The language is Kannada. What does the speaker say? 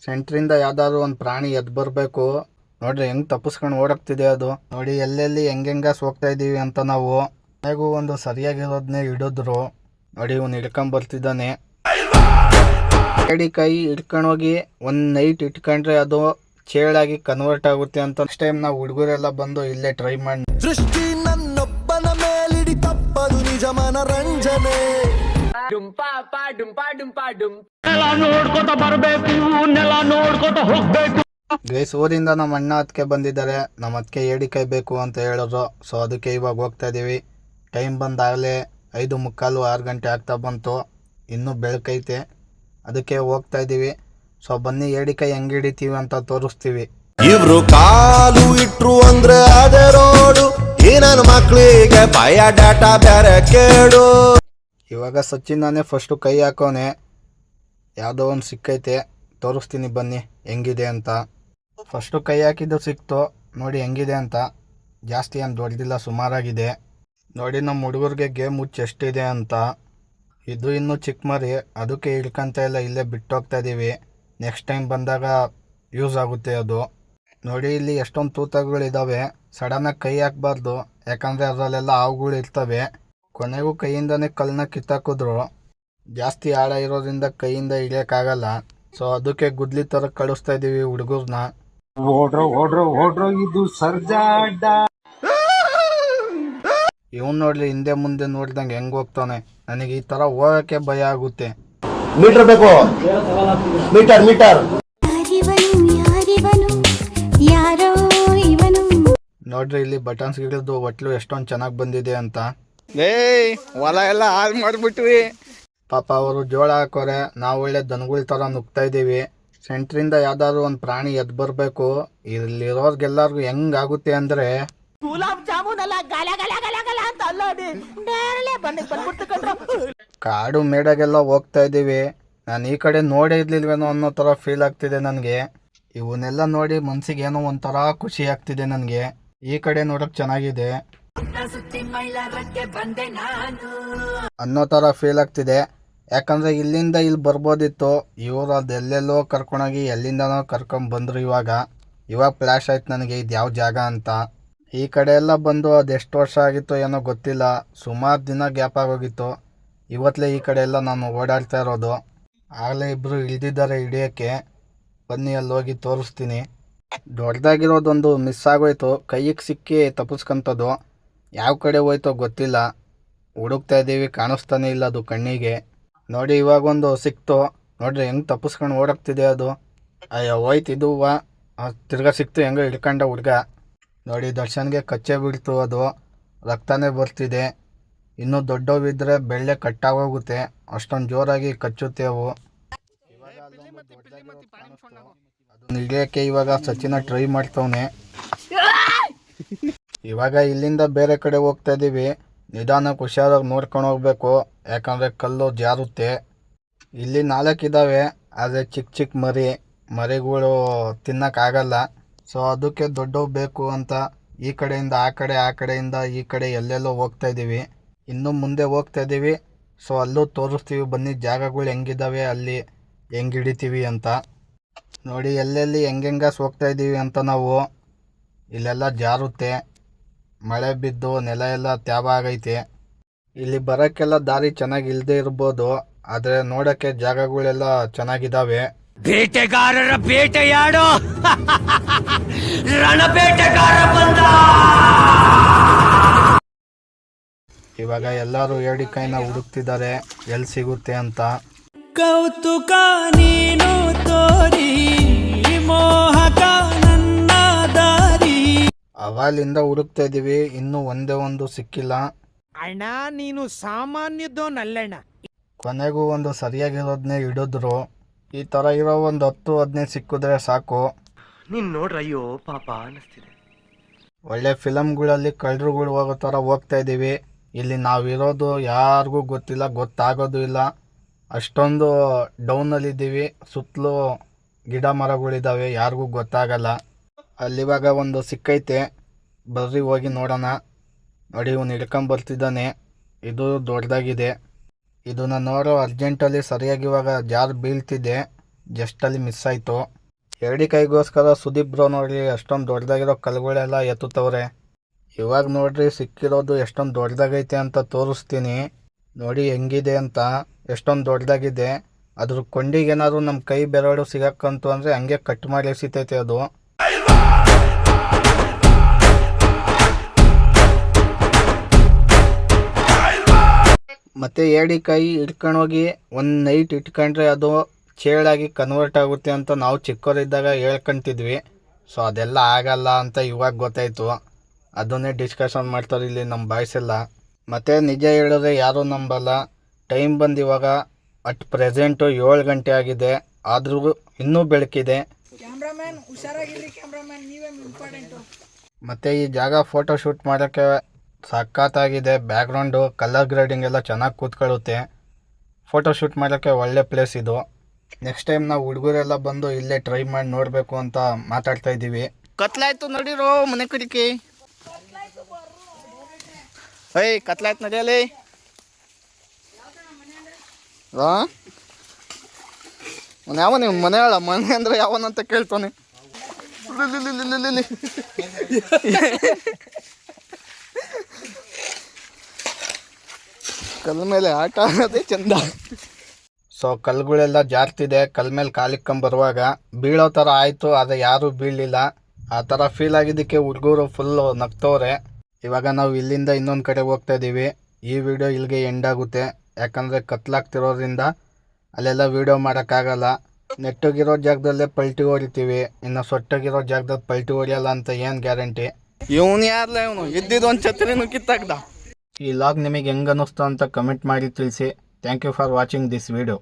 ಸೆಂಟ್ರಿಂದ ಯಾವ್ದಾದ್ರು ಒಂದು ಪ್ರಾಣಿ ಎದ್ದು ಬರಬೇಕು. ನೋಡ್ರಿ ಹೆಂಗ್ ತಪ್ಪಿಸ್ಕೊಂಡು ಓಡಾಕ್ತಿದೆ ಅದು. ನೋಡಿ ಎಲ್ಲೆಲ್ಲಿ ಹೆಂಗ ಹೋಗ್ತಾ ಇದೀವಿ ಅಂತ ನಾವು. ಹೇಗೂ ಒಂದು ಸರಿಯಾಗಿರೋದನ್ನೇ ಹಿಡಿದ್ರು. ನೋಡಿ ಇವ್ನು ಹಿಡ್ಕೊಂಡ್ ಬರ್ತಿದ್ದಾನೆ. ಕೈ ಹಿಡ್ಕೊಂಡೋಗಿ ಒಂದು ನೈಟ್ ಇಟ್ಕೊಂಡ್ರೆ ಅದು ಚೇಳಾಗಿ ಕನ್ವರ್ಟ್ ಆಗುತ್ತೆ ಅಂತ ನೆಕ್ಸ್ಟ್ ಟೈಮ್ ನಾವು ಹುಡುಗರೆಲ್ಲ ಬಂದು ಇಲ್ಲೇ ಟ್ರೈ ಮಾಡಿ. ಸೃಷ್ಟಿ ನನ್ನೊಬ್ಬನ ಮೇಲಿಡಿ ತಪ್ಪದು ನಿಜ ಮನರಂಜನೆ. ಗೈಸ್ ಊರಿಂದ ನಮ್ಮ ಅಣ್ಣ ಅದಕ್ಕೆ ಬಂದಿದ್ದಾರೆ. ನಮ್ಮ ಅದಕ್ಕೆ ಏಡಿಕಾಯಿ ಬೇಕು ಅಂತ ಹೇಳಿದ್ರು. ಸೊ ಅದಕ್ಕೆ ಇವಾಗ ಹೋಗ್ತಾ ಇದೀವಿ. ಟೈಮ್ ಬಂದಾಗಲೇ 5:45 6 ಗಂಟೆ ಆಗ್ತಾ ಬಂತು. ಇನ್ನೂ ಬೆಳಕೈತೆ, ಅದಕ್ಕೆ ಹೋಗ್ತಾ ಇದೀವಿ. ಸೊ ಬನ್ನಿ ಏಡಿಕಾಯಿ ಹೆಂಗೆ ಹಿಡಿತೀವಿ ಅಂತ ತೋರಿಸ್ತೀವಿ. ಇವ್ರು ಕಾಲು ಇಟ್ರು ಅಂದ್ರೆ ಅದೇ ರೋಡು. ಈ ನನ್ನ ಮಕ್ಕಳಿಗೆ ಭಯ ಡಾಟಾ ಬೇರೆ ಕೇಳು. ಇವಾಗ ಸಚಿನ್ ಫಸ್ಟು ಕೈ ಹಾಕೋನೆ. ಯಾವುದೋ ಒಂದು ಸಿಕ್ಕೈತೆ, ತೋರಿಸ್ತೀನಿ ಬನ್ನಿ ಹೆಂಗಿದೆ ಅಂತ. ಫಸ್ಟು ಕೈ ಹಾಕಿದ್ದು ಸಿಕ್ತು. ನೋಡಿ ಹೆಂಗಿದೆ ಅಂತ. ಜಾಸ್ತಿ ಏನು ದೊಡ್ಡದಿಲ್ಲ, ಸುಮಾರಾಗಿದೆ. ನೋಡಿ ನಮ್ಮ ಹುಡುಗರಿಗೆ ಗೇಮ್ ಹುಚ್ಚು ಎಷ್ಟಿದೆ ಅಂತ. ಇದು ಇನ್ನೂ ಚಿಕ್ಕ ಮರಿ, ಅದಕ್ಕೆ ಹಿಡ್ಕೊಂತ ಇಲ್ಲ, ಇಲ್ಲೇ ಬಿಟ್ಟೋಗ್ತಾ ಇದ್ದೀವಿ. ನೆಕ್ಸ್ಟ್ ಟೈಮ್ ಬಂದಾಗ ಯೂಸ್ ಆಗುತ್ತೆ ಅದು. ನೋಡಿ ಇಲ್ಲಿ ಎಷ್ಟೊಂದು ತೂತಗಳಿದ್ದಾವೆ. ಸಡನ್ನಾಗಿ ಕೈ ಹಾಕಬಾರ್ದು, ಯಾಕಂದರೆ ಅದರಲ್ಲೆಲ್ಲ ಹಾವುಗಳು ಇರ್ತವೆ. ಕೊನೆಗೂ ಕೈಯಿಂದನೇ ಕಲ್ಲನ್ನ ಕಿತ್ತಾಕಿದ್ರು. ಜಾಸ್ತಿ ಆಳ ಇರೋದ್ರಿಂದ ಕೈಯಿಂದ ಹಿಡಿಯೋಕ್ಕಾಗಲ್ಲ. ಸೊ ಅದಕ್ಕೆ ಗುದ್ಲಿ ಥರ ಕಳಿಸ್ತಾ ಇದ್ದೀವಿ ಹುಡುಗರನ್ನ. ಓಡ್ರೋ ಇದು ಸರ್ಜಾಡ. ಇವನು ನೋಡ್ರಿ ಹಿಂದೆ ಮುಂದೆ ನೋಡ್ದಂಗೆ ಹೆಂಗೆ ಹೋಗ್ತಾನೆ. ನನಗೆ ಈ ಥರ ಹೋಗೋಕ್ಕೆ ಭಯ ಆಗುತ್ತೆ. ಮೀಟರ್ ಬೇಕು, ಮೀಟರ್. ನೋಡ್ರಿ ಇಲ್ಲಿ ಬಟನ್ಸ್ ಗಿಡದ್ದು ಒಟ್ಲು ಎಷ್ಟೊಂದು ಚೆನ್ನಾಗಿ ಬಂದಿದೆ ಅಂತ. ಹೊಲ ಎಲ್ಲ ಹಾಳು ಮಾಡಿಬಿಟ್ವಿ. ಪಾಪ ಅವರು ಜೋಳ ಹಾಕೋರೆ, ನಾವು ಒಳ್ಳೆ ದನಗಳ ಥರ ನುಗ್ತಾ ಇದ್ದೀವಿ. ಸೆಂಟ್ರಿಂದ ಯಾವ್ದಾದ್ರು ಒಂದು ಪ್ರಾಣಿ ಎದ್ದು ಬರಬೇಕು. ಇಲ್ಲಿರೋರ್ಗೆಲ್ಲರಿಗೂ ಹೆಂಗಾಗುತ್ತೆ ಅಂದರೆ ಕಾಡು ಮೇಡಾಗೆಲ್ಲ ಹೋಗ್ತಾ ಇದ್ದೀವಿ. ನಾನು ಈ ಕಡೆ ನೋಡೇ ಇರ್ಲಿಲ್ವೇನೋ ಅನ್ನೋ ಥರ ಫೀಲ್ ಆಗ್ತಿದೆ ನನಗೆ. ಇವನ್ನೆಲ್ಲ ನೋಡಿ ಮನ್ಸಿಗೆ ಏನೋ ಒಂಥರ ಖುಷಿ ಆಗ್ತಿದೆ ನನಗೆ. ಈ ಕಡೆ ನೋಡೋಕೆ ಚೆನ್ನಾಗಿದೆ ಅನ್ನೋ ಥರ ಫೀಲ್ ಆಗ್ತಿದೆ. ಯಾಕಂದರೆ ಇಲ್ಲಿಂದ ಇಲ್ಲಿ ಬರ್ಬೋದಿತ್ತು. ಇವರು ಅದೆಲ್ಲೆಲ್ಲೋ ಕರ್ಕೊಂಡೋಗಿ ಎಲ್ಲಿಂದನೋ ಕರ್ಕೊಂಡ್ಬಂದರು. ಇವಾಗ ಫ್ಲ್ಯಾಶ್ ಆಯ್ತು ನನಗೆ ಇದು ಯಾವ ಜಾಗ ಅಂತ. ಈ ಕಡೆ ಎಲ್ಲ ಬಂದು ಅದೆಷ್ಟು ವರ್ಷ ಆಗಿತ್ತು ಏನೋ ಗೊತ್ತಿಲ್ಲ. ಸುಮಾರು ದಿನ ಗ್ಯಾಪ್ ಆಗೋಗಿತ್ತು. ಇವತ್ತಲೇ ಈ ಕಡೆ ಎಲ್ಲ ನಾನು ಓಡಾಡ್ತಾ ಇರೋದು. ಆಗಲೇ ಇಬ್ಬರು ಇಳಿದಿದ್ದಾರೆ ಹಿಡಿಯೋಕ್ಕೆ. ಬನ್ನಿ ಅಲ್ಲಿ ಹೋಗಿ ತೋರಿಸ್ತೀನಿ. ದೊಡ್ಡದಾಗಿರೋದೊಂದು ಮಿಸ್ ಆಗೋಯ್ತು. ಕೈಗೆ ಸಿಕ್ಕಿ ತಪ್ಪಿಸ್ಕೊಂಥದ್ದು. ಯಾವ ಕಡೆ ಹೋಯ್ತೋ ಗೊತ್ತಿಲ್ಲ. ಹುಡುಕ್ತಾ ಇದ್ದೀವಿ, ಕಾಣಿಸ್ತಾನೆ ಇಲ್ಲ ಅದು ಕಣ್ಣಿಗೆ. ನೋಡಿ ಇವಾಗೊಂದು ಸಿಕ್ತು. ನೋಡ್ರಿ ಹೆಂಗೆ ತಪ್ಪಿಸ್ಕೊಂಡು ಓಡಾಕ್ತಿದೆ ಅದು. ಅಯ್ಯೋ ಹೋಯ್ತು ಇದು. ತಿರ್ಗಾ ಸಿಕ್ತು, ಹೆಂಗೋ ಹಿಡ್ಕೊಂಡ ಹುಡುಗ. ನೋಡಿ ದರ್ಶನ್ಗೆ ಕಚ್ಚೆ ಬೀಳ್ತು, ಅದು ರಕ್ತನೇ ಬರ್ತಿದೆ. ಇನ್ನೂ ದೊಡ್ಡವಿದ್ದರೆ ಬೆಳ್ಳೆ ಕಟ್ಟಾಗೋಗುತ್ತೆ, ಅಷ್ಟೊಂದು ಜೋರಾಗಿ ಕಚ್ಚುತ್ತೆ ಅವು. ಅದನ್ನ ಹಿಡಿಯೋಕ್ಕೆ ಇವಾಗ ಸಚಿನ ಟ್ರೈ ಮಾಡ್ತವನೆ. ಇವಾಗ ಇಲ್ಲಿಂದ ಬೇರೆ ಕಡೆ ಹೋಗ್ತಾ ಇದ್ದೀವಿ. ನಿಧಾನಕ್ಕೆ ಹುಷಾರಾಗಿ ನೋಡ್ಕೊಂಡು ಹೋಗ್ಬೇಕು, ಯಾಕಂದರೆ ಕಲ್ಲು ಜಾರುತ್ತೆ. ಇಲ್ಲಿ 4 ಇದ್ದಾವೆ, ಆದರೆ ಚಿಕ್ಕ ಮರಿಗಳು ತಿನ್ನೋಕ್ಕಾಗಲ್ಲ. ಸೊ ಅದಕ್ಕೆ ದೊಡ್ಡವು ಬೇಕು ಅಂತ ಈ ಕಡೆಯಿಂದ ಆ ಕಡೆ, ಆ ಕಡೆಯಿಂದ ಈ ಕಡೆ ಎಲ್ಲೆಲ್ಲೋ ಹೋಗ್ತಾ ಇದ್ದೀವಿ. ಇನ್ನೂ ಮುಂದೆ ಹೋಗ್ತಾ ಇದ್ದೀವಿ. ಸೊ ಅಲ್ಲೂ ತೋರಿಸ್ತೀವಿ ಬನ್ನಿ ಜಾಗಗಳು ಹೆಂಗಿದ್ದಾವೆ, ಅಲ್ಲಿ ಹೆಂಗೆ ಹಿಡಿತೀವಿ ಅಂತ. ನೋಡಿ ಎಲ್ಲೆಲ್ಲಿ ಹೆಂಗೆ ಹೋಗ್ತಾ ಇದ್ದೀವಿ ಅಂತ ನಾವು. ಇಲ್ಲೆಲ್ಲ ಜಾರುತ್ತೆ, ಮಳೆ ಬಿದ್ದು ನೆಲ ಎಲ್ಲ ತ್ಯಾವ ಆಗೈತೆ. ಇಲ್ಲಿ ಬರೋಕ್ಕೆಲ್ಲ ದಾರಿ ಚೆನ್ನಾಗಿ ಇಲ್ಲದೆ ಇರ್ಬೋದು, ಆದರೆ ನೋಡೋಕ್ಕೆ ಜಾಗಗಳೆಲ್ಲ ಚೆನ್ನಾಗಿದ್ದಾವೆ. ಬೇಟೆಗಾರರ ಬೇಟೆಯಾಡೋ ರಣಬೇಟೆಗಾರ ಬಂದ. ಇವಾಗ ಎಲ್ಲರೂ ಏಡಿಕಾಯಿನ ಹುಡುಕ್ತಿದ್ದಾರೆ ಎಲ್ಲಿ ಸಿಗುತ್ತೆ ಅಂತ. ಕೌತುಕ ನೀನು ತೋರಿ ಮೋಹಕ ನನ್ನ ದಾರಿ. ಅವಾಲಿಂದ ಹುಡುಕ್ತಾ ಇದೀವಿ, ಇನ್ನೂ ಒಂದೇ ಒಂದು ಸಿಕ್ಕಿಲ್ಲ. ಅಣ್ಣ ನೀನು ಸಾಮಾನ್ಯದೋನಲ್ಲಣ್ಣ. ಕೊನೆಗೂ ಒಂದು ಸರಿಯಾಗಿರೋದನ್ನೇ ಹಿಡಿದ್ರು. ಈ ಥರ ಇರೋ ಒಂದು 10-15 ಸಿಕ್ಕಿದ್ರೆ ಸಾಕು. ನೀನ್ ನೋಡ್ರ ಅಯ್ಯೋ ಪಾಪ ಅನಿಸ್ತಿದೆ. ಒಳ್ಳೆ ಫಿಲಮ್ಗಳಲ್ಲಿ ಕಳ್ಳರುಗಳು ಹೋಗೋ ಥರ ಹೋಗ್ತಾ ಇದ್ದೀವಿ. ಇಲ್ಲಿ ನಾವಿರೋದು ಯಾರಿಗೂ ಗೊತ್ತಿಲ್ಲ, ಗೊತ್ತಾಗೋದು ಇಲ್ಲ. ಅಷ್ಟೊಂದು ಡೌನಲ್ಲಿದ್ದೀವಿ. ಸುತ್ತಲೂ ಗಿಡ ಮರಗಳಿದ್ದಾವೆ, ಯಾರಿಗೂ ಗೊತ್ತಾಗಲ್ಲ. ಅಲ್ಲಿವಾಗ ಒಂದು ಸಿಕ್ಕೈತೆ, ಬರ್ರಿ ಹೋಗಿ ನೋಡೋಣ. ನೋಡಿ ಇವನು ಹಿಡ್ಕೊಂಬರ್ತಿದ್ದಾನೆ. ಇದು ದೊಡ್ಡದಾಗಿದೆ. ಇದನ್ನು ನೋಡೋ ಅರ್ಜೆಂಟಲ್ಲಿ ಸರಿಯಾಗಿ ಇವಾಗ ಜಾರು ಬೀಳ್ತಿದ್ದೆ. ಜಸ್ಟಲ್ಲಿ ಮಿಸ್ ಆಯಿತು. ಎರಡಿ ಕೈಗೋಸ್ಕರ ಸುದೀಪ್ ಬ್ರೋ ನೋಡ್ರಿ ಅಷ್ಟೊಂದು ದೊಡ್ಡದಾಗಿರೋ ಕಲ್ಲುಗಳೆಲ್ಲ ಎತ್ತುತ್ತವ್ರೆ. ಇವಾಗ ನೋಡ್ರಿ ಸಿಕ್ಕಿರೋದು ಎಷ್ಟೊಂದು ದೊಡ್ಡದಾಗೈತೆ ಅಂತ ತೋರಿಸ್ತೀನಿ ನೋಡಿ ಹೆಂಗಿದೆ ಅಂತ. ಎಷ್ಟೊಂದು ದೊಡ್ಡದಾಗಿದೆ. ಅದ್ರ ಕೊಂಡಿಗೆ ಏನಾದ್ರು ನಮ್ಮ ಕೈ ಬೆರಳು ಸಿಗಕ್ಕಂತು ಅಂದರೆ ಹಂಗೆ ಕಟ್ ಮಾಡಿ ಎಸಿತೈತೆ ಅದು. ಮತ್ತು ಏಡಿ ಕೈ ಇಟ್ಕೊಂಡೋಗಿ ಒಂದು ನೈಟ್ ಇಟ್ಕೊಂಡ್ರೆ ಅದು ಚೇಳಾಗಿ ಕನ್ವರ್ಟ್ ಆಗುತ್ತೆ ಅಂತ ನಾವು ಚಿಕ್ಕವರಿದ್ದಾಗ ಹೇಳ್ಕೊಂತಿದ್ವಿ. ಸೊ ಅದೆಲ್ಲ ಆಗಲ್ಲ ಅಂತ ಇವಾಗ ಗೊತ್ತಾಯಿತು. ಅದನ್ನೇ ಡಿಸ್ಕಷನ್ ಮಾಡ್ತಾರೆ ಇಲ್ಲಿ ನಮ್ಮ ಬಾಯ್ಸ್ ಎಲ್ಲ. ಮತ್ತು ನಿಜ ಹೇಳಿದ್ರೆ ಯಾರೂ ನಂಬಲ್ಲ. ಟೈಮ್ ಬಂದು ಇವಾಗ ಅಟ್ ಪ್ರೆಸೆಂಟು 7 ಗಂಟೆ ಆಗಿದೆ, ಆದರೂ ಇನ್ನೂ ಬೆಳಕಿದೆ. ಮತ್ತು ಈ ಜಾಗ ಫೋಟೋ ಶೂಟ್ ಮಾಡೋಕ್ಕೆ ಸಖತ್ತಾಗಿದೆ. ಬ್ಯಾಕ್ಗ್ರೌಂಡು ಕಲರ್ ಗ್ರೇಡಿಂಗ್ ಎಲ್ಲ ಚೆನ್ನಾಗಿ ಕೂತ್ಕೊಳ್ಳುತ್ತೆ. ಫೋಟೋ ಶೂಟ್ ಮಾಡೋಕ್ಕೆ ಒಳ್ಳೆ ಪ್ಲೇಸ್ ಇದು. ನೆಕ್ಸ್ಟ್ ಟೈಮ್ ನಾವು ಹುಡುಗರೆಲ್ಲ ಬಂದು ಇಲ್ಲೇ ಟ್ರೈ ಮಾಡಿ ನೋಡಬೇಕು ಅಂತ ಮಾತಾಡ್ತಾ ಇದ್ದೀವಿ. ಕತ್ಲಾಯ್ತು ನಡೀರೋ ಮನೆ ಕಡಿಕೆ. ಏಯ್ ಕತ್ಲಾಯ್ತು ನಡಿಯಲಿ. ಯಾವ ನೀವು ಮನೆ ಹೇಳ ಮನೆ ಅಂದರೆ ಯಾವನಂತ ಕೇಳ್ತಾನೆ. ಕಲ್ ಮೇಲೆ ಆಟ ಆಡೋದೇ ಚಂದ. ಸೊ ಕಲ್ಗಳೆಲ್ಲ ಜಾರ್ತಿದೆ. ಕಲ್ ಮೇಲೆ ಕಾಲಿಕ್ಕೊಂಬರುವಾಗ ಬೀಳೋ ಥರ ಆಯಿತು, ಆದರೆ ಯಾರೂ ಬೀಳಲಿಲ್ಲ. ಆ ಥರ ಫೀಲ್ ಆಗಿದ್ದಕ್ಕೆ ಹುಡುಗರು ಫುಲ್ಲು ನಗ್ತವ್ರೆ. ಇವಾಗ ನಾವು ಇಲ್ಲಿಂದ ಇನ್ನೊಂದು ಕಡೆ ಹೋಗ್ತಾ ಇದ್ದೀವಿ. ಈ ವಿಡಿಯೋ ಇಲ್ಲಿಗೆ ಎಂಡ್ ಆಗುತ್ತೆ, ಯಾಕಂದರೆ ಕತ್ಲಾಗ್ತಿರೋದ್ರಿಂದ ಅಲ್ಲೆಲ್ಲ ವೀಡಿಯೋ ಮಾಡೋಕ್ಕಾಗಲ್ಲ. ನೆಟ್ಟಗಿರೋ ಜಾಗದಲ್ಲೇ ಪಲ್ಟಿ ಹೊಡಿತೀವಿ, ಇನ್ನು ಸೊಟ್ಟಾಗಿರೋ ಜಾಗದಲ್ಲಿ ಪಲ್ಟಿ ಹೊಡಿಯಲ್ಲ ಅಂತ ಏನು ಗ್ಯಾರಂಟಿ. ಇವನು ಯಾರಲ್ಲ, ಇವನು ಇದ್ದಿದ್ದು ಒಂದು ಛತ್ರಿನೂ ಕಿತ್ತಾಕ್ದ. ಈ ಲಾಗ್ ನಿಮಗೆ ಹೆಂಗೆ ಅನ್ನಿಸ್ತು ಅಂತ ಕಮೆಂಟ್ ಮಾಡಿ ತಿಳಿಸಿ. Thank you for watching this video.